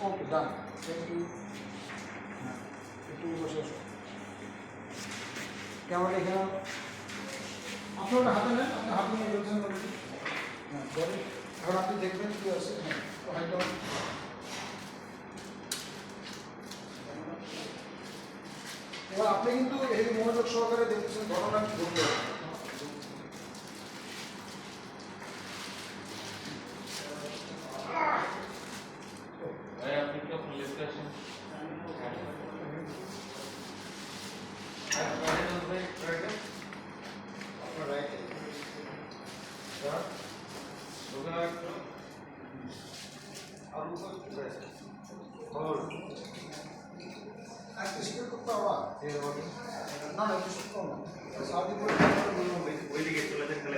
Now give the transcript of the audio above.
Okay done, thank you. একটু বসে আসো, ক্যামেরা এখানে আপনার হাতে নেন, আপনি হাতে নিয়ে বলছেন বলছি। হ্যাঁ বলেন, এখন আপনি দেখবেন কী আছে। হ্যাঁ হাইটা এবার আপনি কিন্তু এই মনোযোগ সহকারে দেখতেছেন ঘটনা কি ঘটবে। আপনি কি আপনার লিস্টে আসেন? আপনার রাইটে और আজকে স্বীকার করতে হওয়া না না একটু সত্য না সারাদিন ওইদিকে চলে যেতে